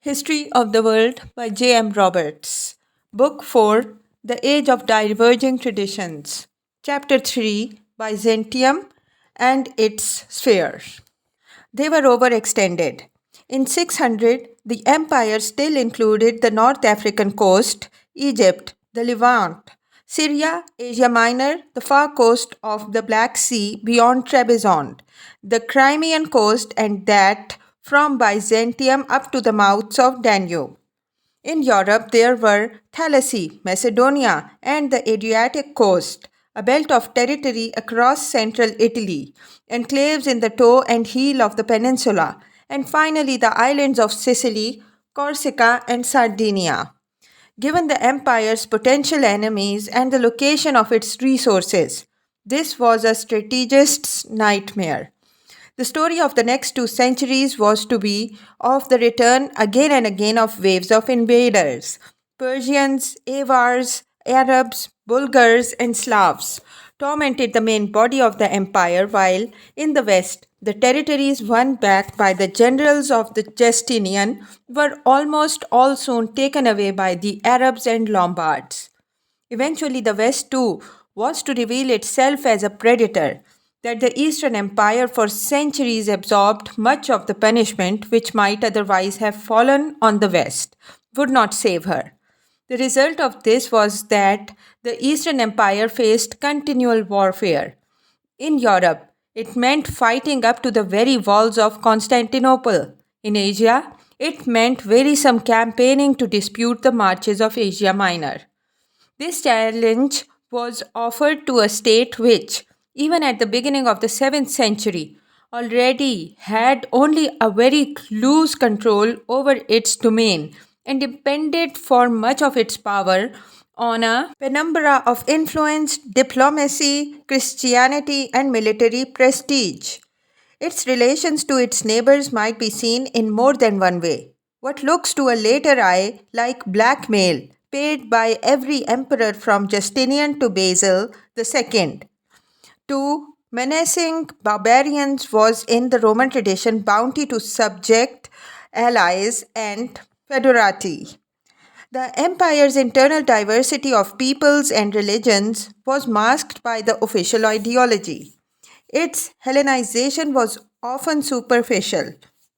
History of the World by J. M. Roberts. Book 4 The Age of Diverging Traditions. Chapter 3 Byzantium and its Sphere. They were overextended. In 600, the empire still included the North African coast, Egypt, the Levant, Syria, Asia Minor, the far coast of the Black Sea beyond Trebizond, the Crimean coast, and that from Byzantium up to the mouths of Danube. In Europe, there were Thalassy, Macedonia, and the Adriatic coast, a belt of territory across central Italy, enclaves in the toe and heel of the peninsula, and finally the islands of Sicily, Corsica, and Sardinia. Given the empire's potential enemies and the location of its resources, this was a strategist's nightmare. The story of the next 2 centuries was to be of the return again and again of waves of invaders Persians, Avars, Arabs, Bulgars, and Slavs tormented the main body of the empire, while in the west, the territories won back by the generals of the Justinian were almost all soon taken away by the Arabs and Lombards. Eventually, the West too was to reveal itself as a predator, that the Eastern Empire for centuries absorbed much of the punishment which might otherwise have fallen on the West, would not save her. The result of this was that the Eastern Empire faced continual warfare. In Europe, it meant fighting up to the very walls of Constantinople. In Asia, it meant wearisome campaigning to dispute the marches of Asia Minor. This challenge was offered to a state which, even at the beginning of the 7th century, already had only a very loose control over its domain and depended for much of its power on a penumbra of influence, diplomacy, Christianity, and military prestige. Its relations to its neighbors might be seen in more than one way. What looks to a later eye like blackmail paid by every emperor from Justinian to Basil II to menacing barbarians was in the Roman tradition bounty to subject allies and federati. The empire's internal diversity of peoples and religions was masked by the official ideology. Its Hellenization was often superficial.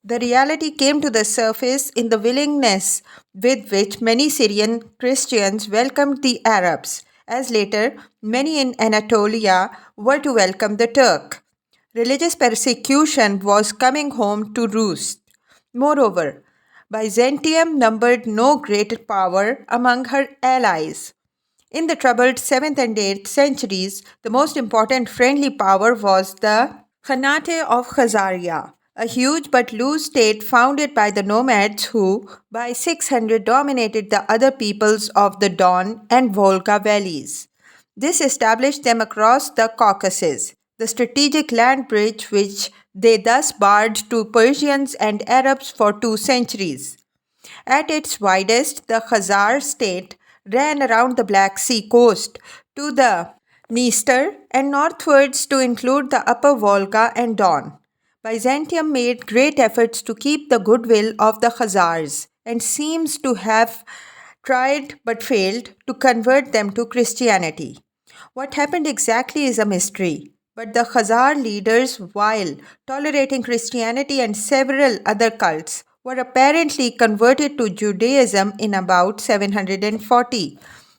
The reality came to the surface in the willingness with which many Syrian Christians welcomed the Arabs, as later many in Anatolia were to welcome the Turk. Religious persecution was coming home to roost. Moreover, Byzantium numbered no great power among her allies. In the troubled 7th and 8th centuries, the most important friendly power was the Khanate of Khazaria, a huge but loose state founded by the nomads who, by 600, dominated the other peoples of the Don and Volga valleys. This established them across the Caucasus, the strategic land bridge which they thus barred to Persians and Arabs for 2 centuries. At its widest, the Khazar state ran around the Black Sea coast to the Dniester and northwards to include the upper Volga and Don. Byzantium made great efforts to keep the goodwill of the Khazars and seems to have tried but failed to convert them to Christianity. What happened exactly is a mystery, but the Khazar leaders, while tolerating Christianity and several other cults, were apparently converted to Judaism in about 740,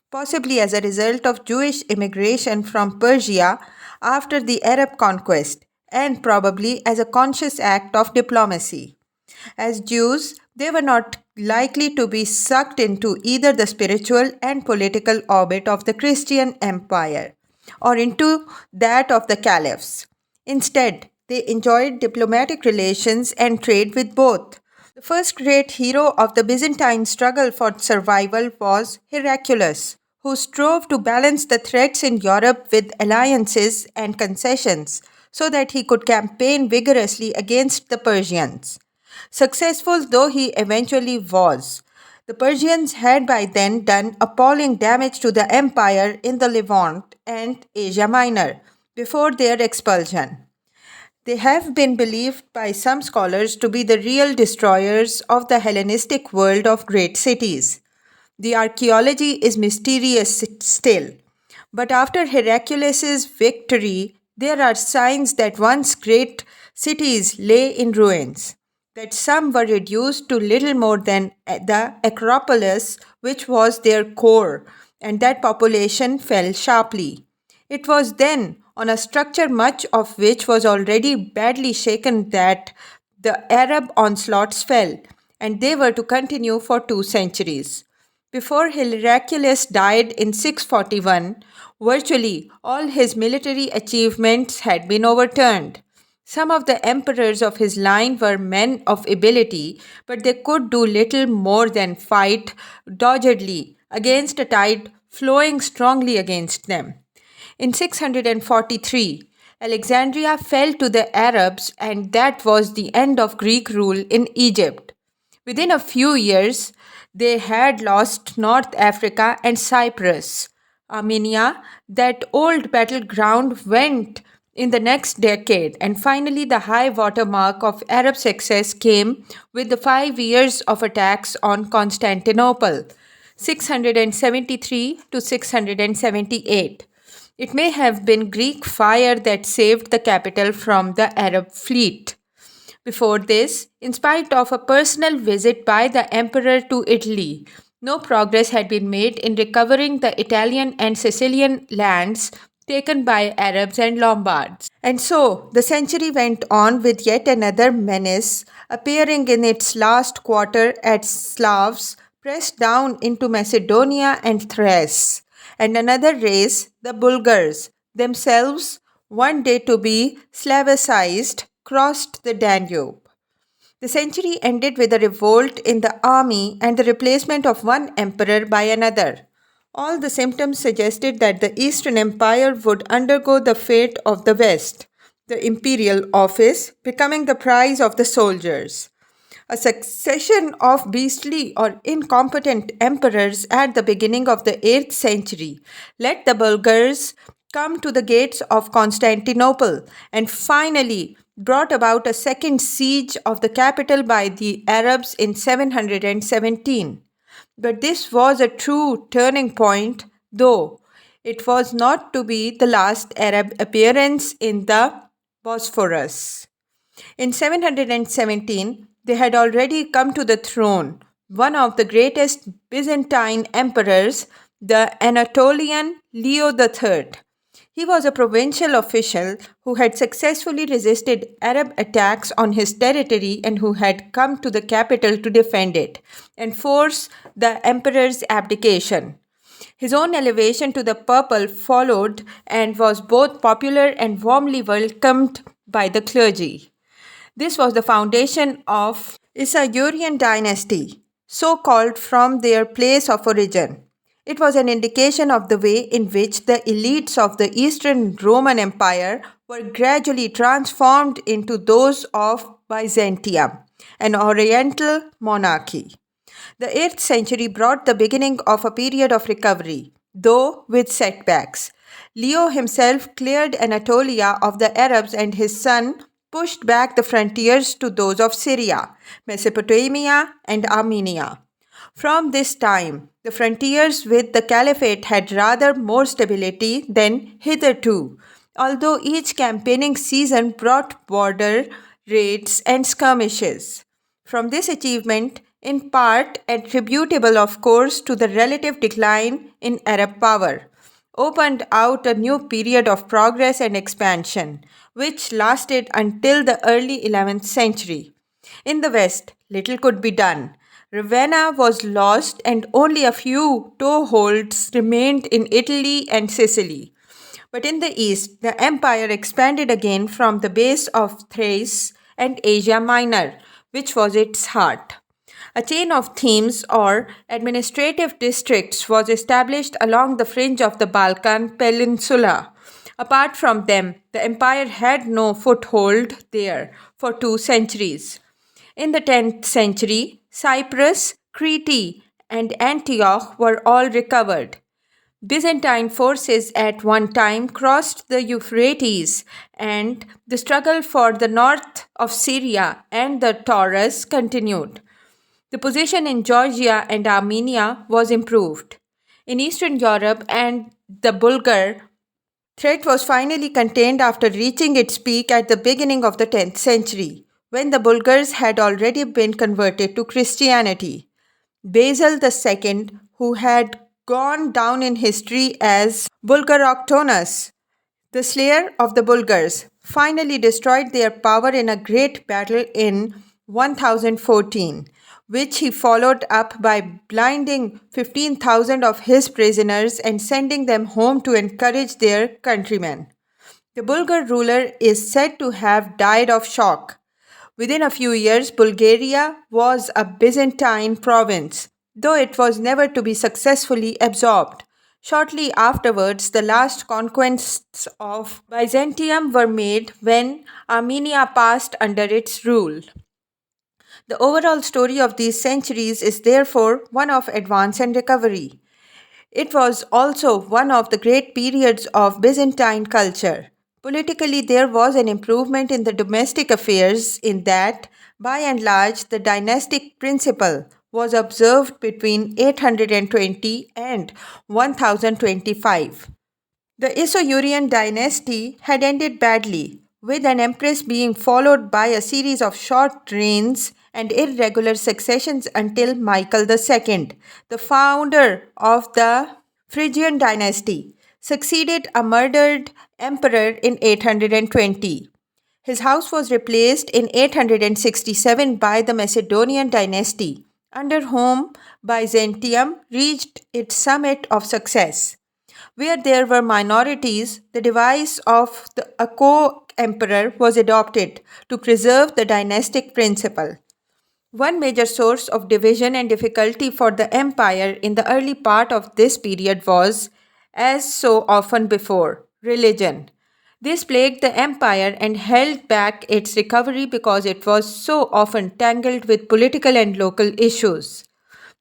possibly as a result of Jewish immigration from Persia after the Arab conquest, and probably as a conscious act of diplomacy. As Jews, they were not likely to be sucked into either the spiritual and political orbit of the Christian empire or into that of the caliphs. Instead, they enjoyed diplomatic relations and trade with both. The first great hero of the Byzantine struggle for survival was Heraclius, who strove to balance the threats in Europe with alliances and concessions so that he could campaign vigorously against the Persians. Successful though he eventually was, the Persians had by then done appalling damage to the empire in the Levant and Asia Minor before their expulsion. They have been believed by some scholars to be the real destroyers of the Hellenistic world of great cities. The archaeology is mysterious still, but after Heraclius's victory, there are signs that once great cities lay in ruins, that some were reduced to little more than the Acropolis, which was their core, and that population fell sharply. It was then, on a structure much of which was already badly shaken, that the Arab onslaughts fell, and they were to continue for 2 centuries. Before Heraclius died in 641, virtually all his military achievements had been overturned. Some of the emperors of his line were men of ability, but they could do little more than fight doggedly against a tide flowing strongly against them. In 643, Alexandria fell to the Arabs, and that was the end of Greek rule in Egypt. Within a few years, they had lost North Africa and Cyprus. Armenia, that old battleground, went in the next decade, and finally, the high water mark of Arab success came with the 5 years of attacks on Constantinople, 673 to 678. It may have been Greek fire that saved the capital from the Arab fleet. Before this, in spite of a personal visit by the emperor to Italy, no progress had been made in recovering the Italian and Sicilian lands taken by Arabs and Lombards. And so the century went on with yet another menace appearing in its last quarter as Slavs pressed down into Macedonia and Thrace, and another race, the Bulgars, themselves one day to be Slavicized, crossed the Danube. The century ended with a revolt in the army and the replacement of one emperor by another. All the symptoms suggested that the Eastern Empire would undergo the fate of the West, the imperial office becoming the prize of the soldiers. A succession of beastly or incompetent emperors at the beginning of the 8th century let the Bulgars come to the gates of Constantinople and finally brought about a second siege of the capital by the Arabs in 717. But this was a true turning point, though it was not to be the last Arab appearance in the Bosphorus. In 717, they had already come to the throne, one of the greatest Byzantine emperors, the Anatolian Leo III. He was a provincial official who had successfully resisted Arab attacks on his territory and who had come to the capital to defend it and force the emperor's abdication. His own elevation to the purple followed and was both popular and warmly welcomed by the clergy. This was the foundation of Isaurian dynasty, so called from their place of origin. It was an indication of the way in which the elites of the Eastern Roman Empire were gradually transformed into those of Byzantium, an oriental monarchy. The 8th century brought the beginning of a period of recovery, though with setbacks. Leo himself cleared Anatolia of the Arabs, and his son pushed back the frontiers to those of Syria, Mesopotamia, and Armenia. From this time, the frontiers with the Caliphate had rather more stability than hitherto, although each campaigning season brought border raids and skirmishes. From this achievement, in part attributable of course to the relative decline in Arab power, opened out a new period of progress and expansion, which lasted until the early 11th century. In the West, little could be done. Ravenna was lost, and only a few toeholds remained in Italy and Sicily. But in the East, the empire expanded again from the base of Thrace and Asia Minor, which was its heart. A chain of themes or administrative districts was established along the fringe of the Balkan Peninsula. Apart from them, the empire had no foothold there for 2 centuries. In the 10th century, Cyprus, Crete, and Antioch were all recovered. Byzantine forces at one time crossed the Euphrates, and the struggle for the north of Syria and the Taurus continued. The position in Georgia and Armenia was improved. In Eastern Europe and the Bulgar threat was finally contained after reaching its peak at the beginning of the 10th century, when the Bulgars had already been converted to Christianity. Basil II, who had gone down in history as Bulgaroctonus, the slayer of the Bulgars, finally destroyed their power in a great battle in 1014, which he followed up by blinding 15,000 of his prisoners and sending them home to encourage their countrymen. The Bulgar ruler is said to have died of shock. Within a few years, Bulgaria was a Byzantine province, though it was never to be successfully absorbed. Shortly afterwards, the last conquests of Byzantium were made when Armenia passed under its rule. The overall story of these centuries is therefore one of advance and recovery. It was also one of the great periods of Byzantine culture. Politically, there was an improvement in the domestic affairs in that, by and large, the dynastic principle was observed between 820 and 1025. The Isaurian dynasty had ended badly, with an empress being followed by a series of short reigns and irregular successions until Michael II, the founder of the Phrygian dynasty, succeeded a murdered emperor in 820. His house was replaced in 867 by the Macedonian dynasty, under whom Byzantium reached its summit of success. Where there were minorities, the device of a co emperor was adopted to preserve the dynastic principle. One major source of division and difficulty for the empire in the early part of this period was, as so often before, religion. This plagued the empire and held back its recovery because it was so often tangled with political and local issues.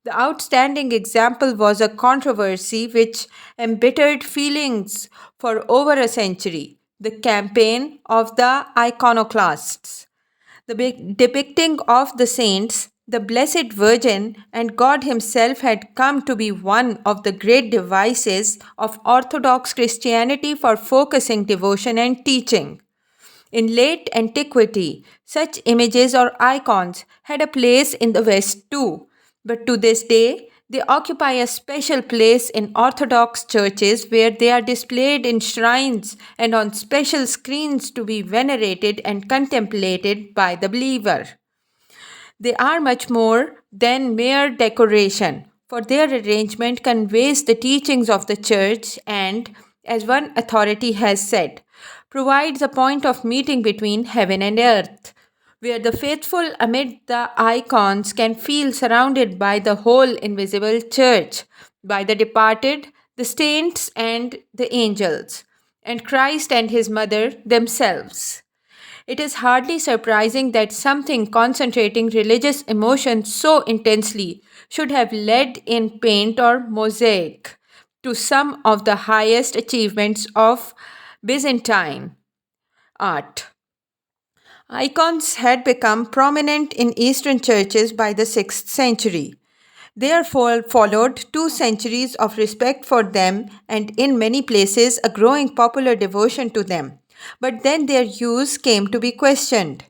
The outstanding example was a controversy which embittered feelings for over a century, the campaign of the iconoclasts. The depicting of the saints, the Blessed Virgin, and God Himself had come to be one of the great devices of Orthodox Christianity for focusing devotion and teaching. In late antiquity, such images or icons had a place in the West too, but to this day, they occupy a special place in Orthodox churches where they are displayed in shrines and on special screens to be venerated and contemplated by the believer. They are much more than mere decoration, for their arrangement conveys the teachings of the church and, as one authority has said, provides a point of meeting between heaven and earth, where the faithful amid the icons can feel surrounded by the whole invisible church, by the departed, the saints, and the angels, and Christ and his mother themselves. It is hardly surprising that something concentrating religious emotion so intensely should have led in paint or mosaic to some of the highest achievements of Byzantine art. Icons had become prominent in Eastern churches by the 6th century. Therefore, followed 2 centuries of respect for them and in many places a growing popular devotion to them. But then their use came to be questioned.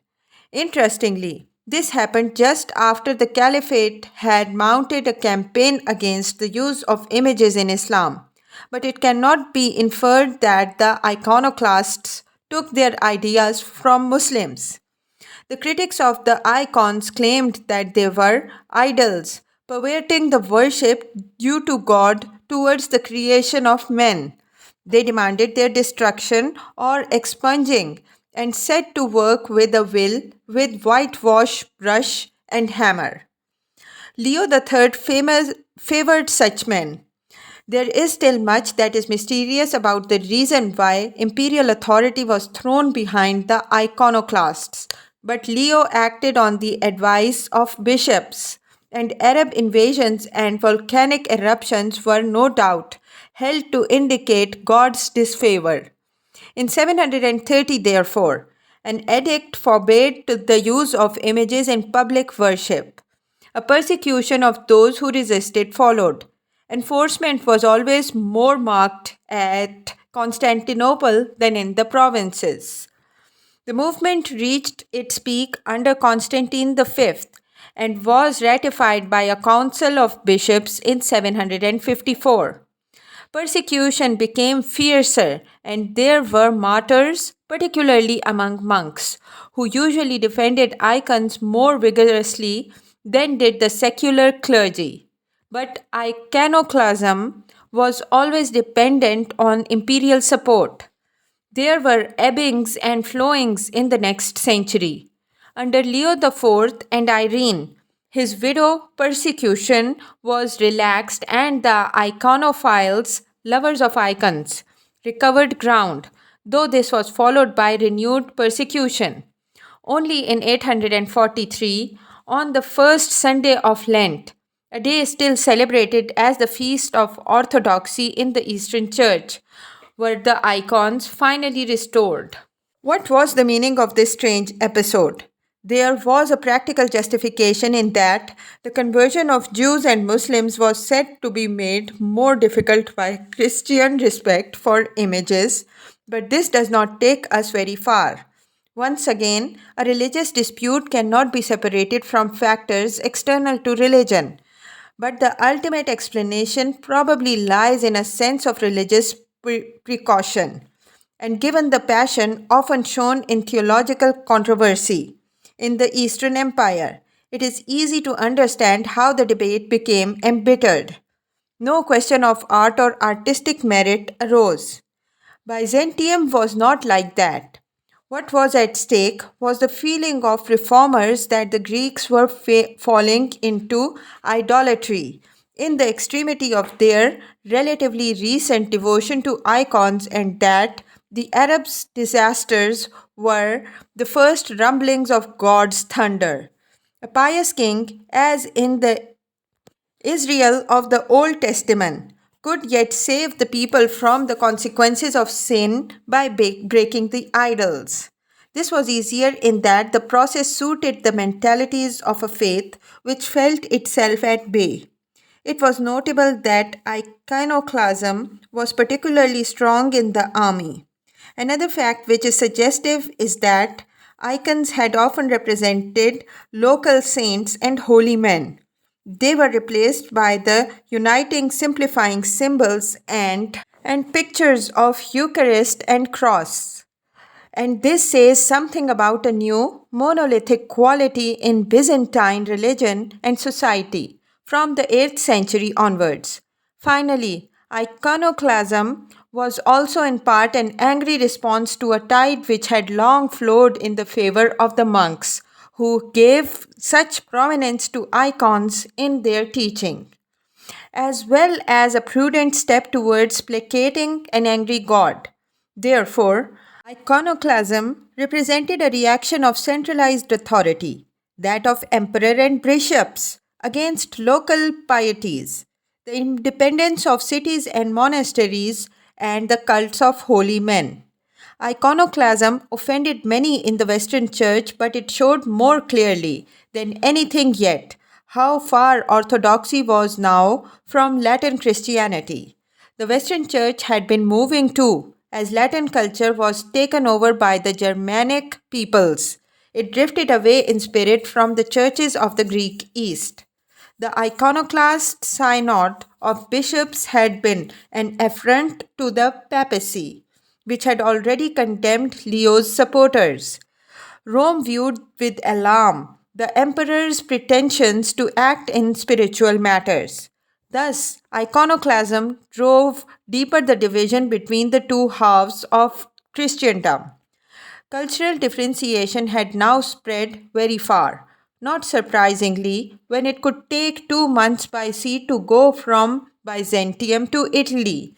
Interestingly, this happened just after the Caliphate had mounted a campaign against the use of images in Islam. But it cannot be inferred that the iconoclasts took their ideas from Muslims. The critics of the icons claimed that they were idols, perverting the worship due to God towards the creation of men. They demanded their destruction or expunging and set to work with a will with whitewash brush and hammer. Leo III favored such men. There is still much that is mysterious about the reason why imperial authority was thrown behind the iconoclasts, but Leo acted on the advice of bishops, and Arab invasions and volcanic eruptions were no doubt held to indicate God's disfavor. In 730, therefore, an edict forbade the use of images in public worship. A persecution of those who resisted followed. Enforcement was always more marked at Constantinople than in the provinces. The movement reached its peak under Constantine V and was ratified by a council of bishops in 754. Persecution became fiercer, and there were martyrs, particularly among monks, who usually defended icons more vigorously than did the secular clergy. But iconoclasm was always dependent on imperial support. There were ebbings and flowings in the next century. Under Leo IV and Irene, his widow, persecution was relaxed and the iconophiles, lovers of icons, recovered ground, though this was followed by renewed persecution. Only in 843, on the first Sunday of Lent, a day still celebrated as the feast of orthodoxy in the Eastern Church, were the icons finally restored. What was the meaning of this strange episode? There was a practical justification in that the conversion of Jews and Muslims was said to be made more difficult by Christian respect for images, but this does not take us very far. Once again, a religious dispute cannot be separated from factors external to religion. But the ultimate explanation probably lies in a sense of religious precaution. And given the passion often shown in theological controversy in the Eastern Empire, it is easy to understand how the debate became embittered. No question of art or artistic merit arose. Byzantium was not like that. What was at stake was the feeling of reformers that the Greeks were falling into idolatry in the extremity of their relatively recent devotion to icons, and that the Arabs' disasters were the first rumblings of God's thunder. A pious king, as in the Israel of the Old Testament, could yet save the people from the consequences of sin by breaking the idols. This was easier in that the process suited the mentalities of a faith which felt itself at bay. It was notable that iconoclasm was particularly strong in the army. Another fact which is suggestive is that icons had often represented local saints and holy men. They were replaced by the uniting, simplifying symbols and pictures of Eucharist and cross. And this says something about a new, monolithic quality in Byzantine religion and society from the 8th century onwards. Finally, iconoclasm was also in part an angry response to a tide which had long flowed in the favor of the monks, who gave such prominence to icons in their teaching, as well as a prudent step towards placating an angry God. Therefore, iconoclasm represented a reaction of centralized authority, that of emperor and bishops, against local pieties, the independence of cities and monasteries, and the cults of holy men. Iconoclasm offended many in the Western Church, but it showed more clearly than anything yet how far Orthodoxy was now from Latin Christianity. The Western Church had been moving too, as Latin culture was taken over by the Germanic peoples. It drifted away in spirit from the churches of the Greek East. The iconoclast synod of bishops had been an affront to the papacy, which had already condemned Leo's supporters. Rome viewed with alarm the emperor's pretensions to act in spiritual matters. Thus, iconoclasm drove deeper the division between the two halves of Christendom. Cultural differentiation had now spread very far. Not surprisingly, when it could take 2 months by sea to go from Byzantium to Italy,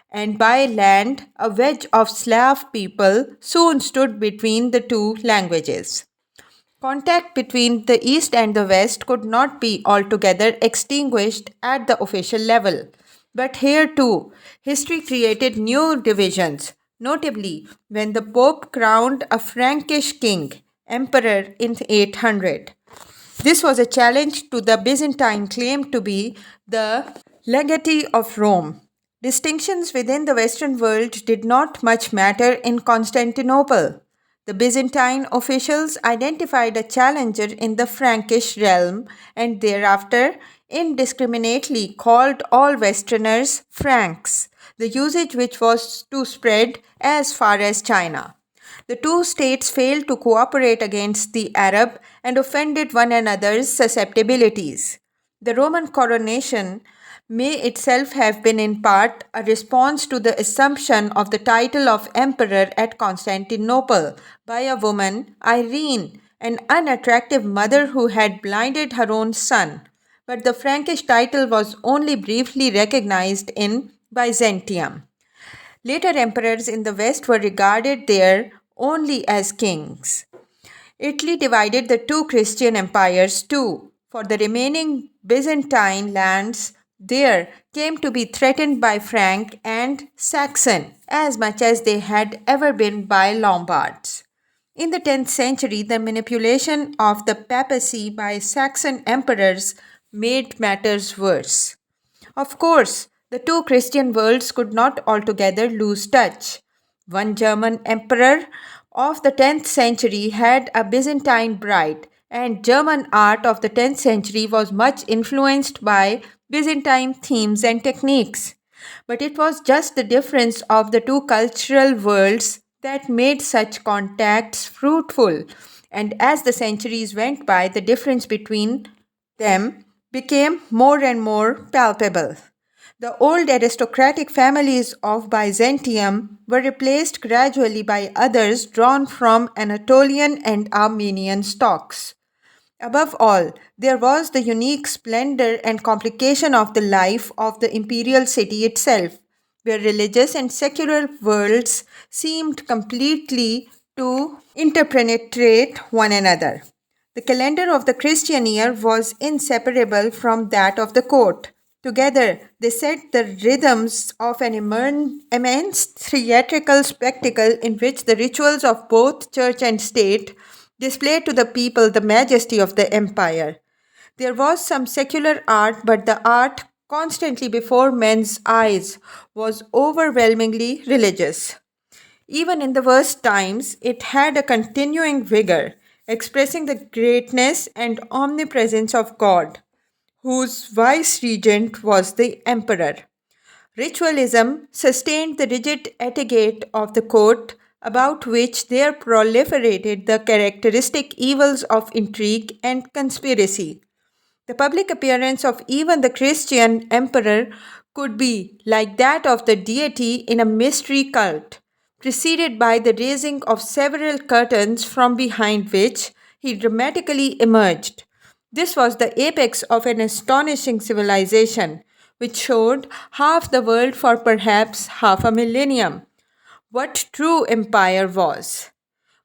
and by land, a wedge of Slav people soon stood between the two languages. Contact between the East and the West could not be altogether extinguished at the official level. But here too, history created new divisions, notably when the Pope crowned a Frankish king, emperor in 800. This was a challenge to the Byzantine claim to be the legatee of Rome. Distinctions within the Western world did not much matter in Constantinople. The Byzantine officials identified a challenger in the Frankish realm and thereafter indiscriminately called all Westerners Franks, the usage which was to spread as far as China. The two states failed to cooperate against the Arab and offended one another's susceptibilities. The Roman coronation may itself have been in part a response to the assumption of the title of emperor at Constantinople by a woman, Irene, an unattractive mother who had blinded her own son. But the Frankish title was only briefly recognized in Byzantium. Later emperors in the West were regarded there only as kings. Italy divided the two Christian empires too, for the remaining Byzantine lands there came to be threatened by Frank and Saxon as much as they had ever been by Lombards. In the 10th century, the manipulation of the papacy by Saxon emperors made matters worse. Of course, the two Christian worlds could not altogether lose touch. One German emperor of the 10th century had a Byzantine bride, and German art of the 10th century was much influenced by Byzantine themes and techniques. But it was just the difference of the two cultural worlds that made such contacts fruitful, and as the centuries went by, the difference between them became more and more palpable. The old aristocratic families of Byzantium were replaced gradually by others drawn from Anatolian and Armenian stocks. Above all, there was the unique splendor and complication of the life of the imperial city itself, where religious and secular worlds seemed completely to interpenetrate one another. The calendar of the Christian year was inseparable from that of the court. Together, they set the rhythms of an immense theatrical spectacle in which the rituals of both church and state displayed to the people the majesty of the empire. There was some secular art, but the art constantly before men's eyes was overwhelmingly religious. Even in the worst times, it had a continuing vigor, expressing the greatness and omnipresence of God, whose vice regent was the emperor. Ritualism sustained the rigid etiquette of the court, about which there proliferated the characteristic evils of intrigue and conspiracy. The public appearance of even the Christian emperor could be like that of the deity in a mystery cult, preceded by the raising of several curtains from behind which he dramatically emerged. This was the apex of an astonishing civilization, which showed half the world for perhaps half a millennium. What true empire was.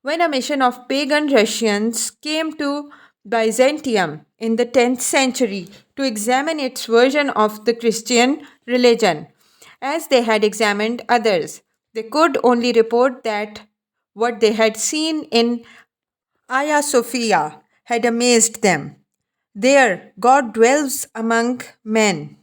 When a mission of pagan Russians came to Byzantium in the 10th century to examine its version of the Christian religion, as they had examined others, they could only report that what they had seen in Hagia Sophia had amazed them. There, God dwells among men,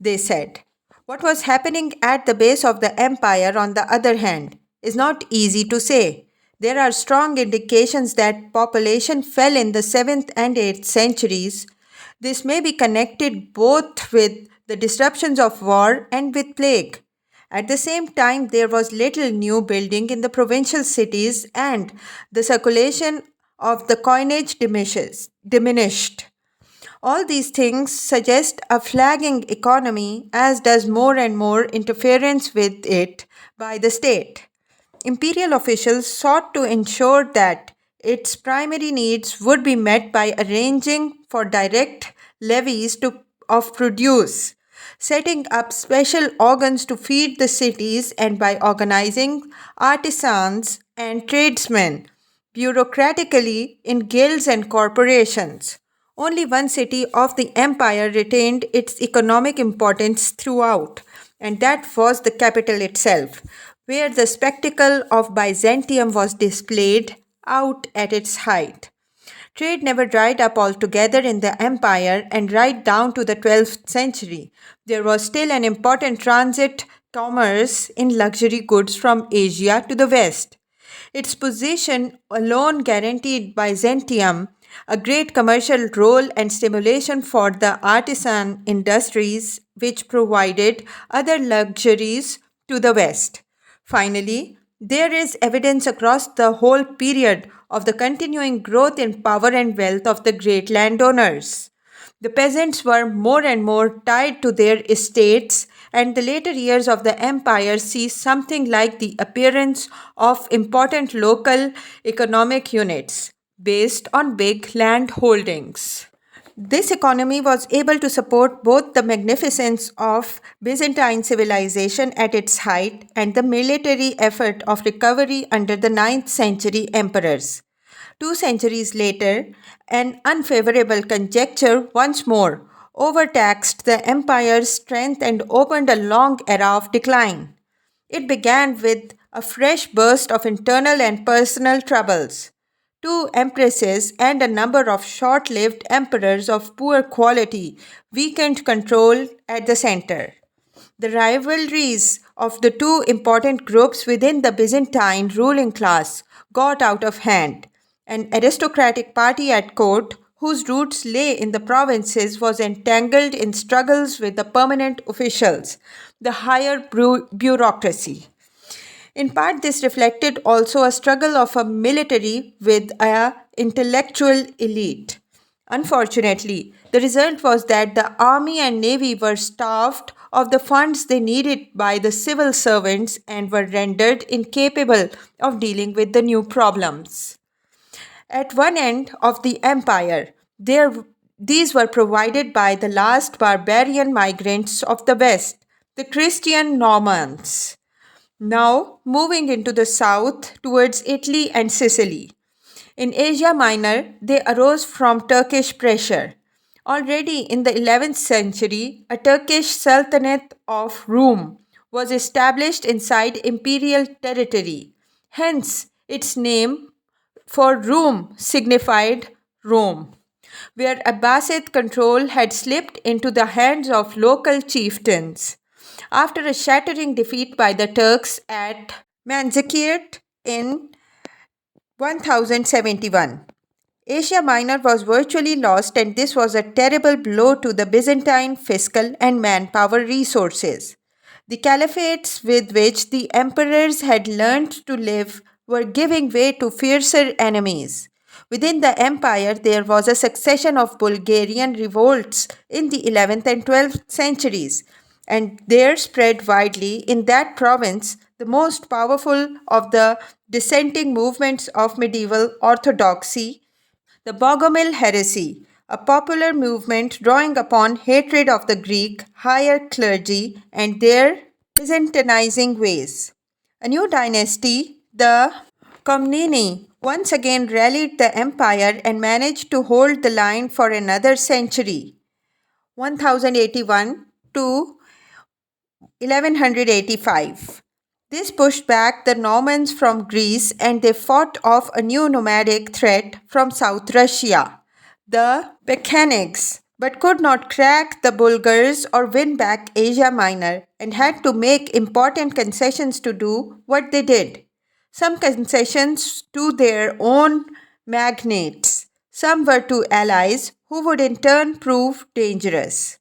they said. What was happening at the base of the empire, on the other hand, is not easy to say. There are strong indications that population fell in the 7th and 8th centuries. This may be connected both with the disruptions of war and with plague. At the same time, there was little new building in the provincial cities and the circulation of the coinage diminished. All these things suggest a flagging economy, as does more and more interference with it by the state. Imperial officials sought to ensure that its primary needs would be met by arranging for direct levies of produce, setting up special organs to feed the cities, and by organizing artisans and tradesmen bureaucratically in guilds and corporations. Only one city of the empire retained its economic importance throughout, and that was the capital itself, where the spectacle of Byzantium was displayed out at its height. Trade never dried up altogether in the empire, and right down to the 12th century, there was still an important transit commerce in luxury goods from Asia to the West. Its position alone guaranteed Byzantium a great commercial role and stimulation for the artisan industries which provided other luxuries to the West. Finally, there is evidence across the whole period of the continuing growth in power and wealth of the great landowners. The peasants were more and more tied to their estates, and the later years of the empire see something like the appearance of important local economic units based on big land holdings. This economy was able to support both the magnificence of Byzantine civilization at its height and the military effort of recovery under the 9th century emperors. 2 centuries later, an unfavorable conjuncture once more overtaxed the empire's strength and opened a long era of decline. It began with a fresh burst of internal and personal troubles. Two empresses and a number of short lived emperors of poor quality weakened control at the center. The rivalries of the two important groups within the Byzantine ruling class got out of hand. An aristocratic party at court, whose roots lay in the provinces, was entangled in struggles with the permanent officials, the higher bureaucracy. In part, this reflected also a struggle of a military with a intellectual elite. Unfortunately, the result was that the army and navy were starved of the funds they needed by the civil servants and were rendered incapable of dealing with the new problems. At one end of the empire, these were provided by the last barbarian migrants of the West, the Christian Normans. Now, moving into the south towards Italy and Sicily. In Asia Minor, they arose from Turkish pressure. Already in the 11th century, a Turkish Sultanate of Rome was established inside imperial territory. Hence, its name for Rum signified Rome, where Abbasid control had slipped into the hands of local chieftains. After a shattering defeat by the Turks at Manzikert in 1071, Asia Minor was virtually lost, and this was a terrible blow to the Byzantine fiscal and manpower resources. The caliphates with which the emperors had learned to live were giving way to fiercer enemies. Within the empire, there was a succession of Bulgarian revolts in the 11th and 12th centuries, and there spread widely in that province the most powerful of the dissenting movements of medieval orthodoxy, the Bogomil heresy, a popular movement drawing upon hatred of the Greek higher clergy and their Byzantinizing ways. A new dynasty, the Komneni, once again rallied the empire and managed to hold the line for another century, 1081 to 1185. This pushed back the Normans from Greece and they fought off a new nomadic threat from South Russia, the Pechenegs, but could not crack the Bulgars or win back Asia Minor and had to make important concessions to do what they did. Some concessions to their own magnates, some were to allies who would in turn prove dangerous.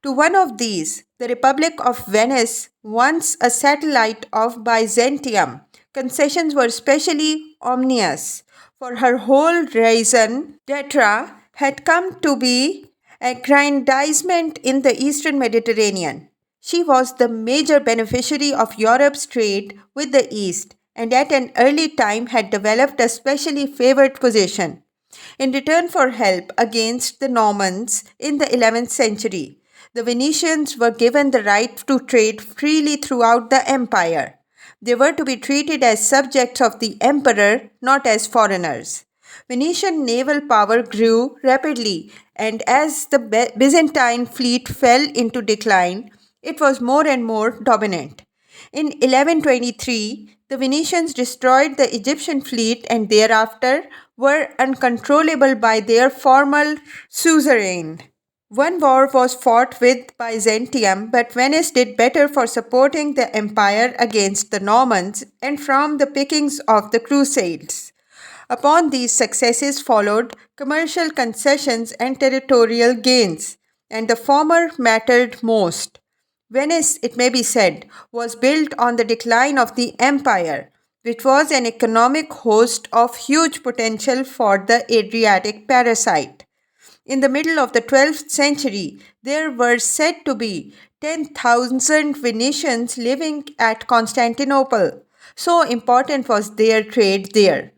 To one of these, the Republic of Venice, once a satellite of Byzantium, concessions were specially ominous, for her whole raison d'etre had come to be aggrandizement in the eastern Mediterranean. She was the major beneficiary of Europe's trade with the East and at an early time had developed a specially favored position. In return for help against the Normans in the 11th century, the Venetians were given the right to trade freely throughout the empire. They were to be treated as subjects of the emperor, not as foreigners. Venetian naval power grew rapidly, and as the Byzantine fleet fell into decline, it was more and more dominant. In 1123, the Venetians destroyed the Egyptian fleet and thereafter were uncontrollable by their former suzerain. One war was fought with Byzantium, but Venice did better for supporting the empire against the Normans and from the pickings of the Crusades. Upon these successes followed commercial concessions and territorial gains, and the former mattered most. Venice, it may be said, was built on the decline of the empire, which was an economic host of huge potential for the Adriatic parasite. In the middle of the 12th century, there were said to be 10,000 Venetians living at Constantinople. So important was their trade there.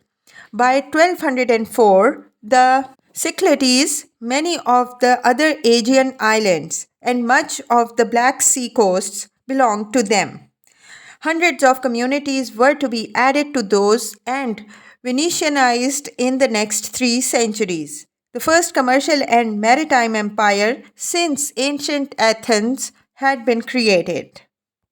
By 1204, the Cyclades, many of the other Aegean islands, and much of the Black Sea coasts belonged to them. Hundreds of communities were to be added to those and Venetianized in the next 3 centuries. The first commercial and maritime empire since ancient Athens had been created.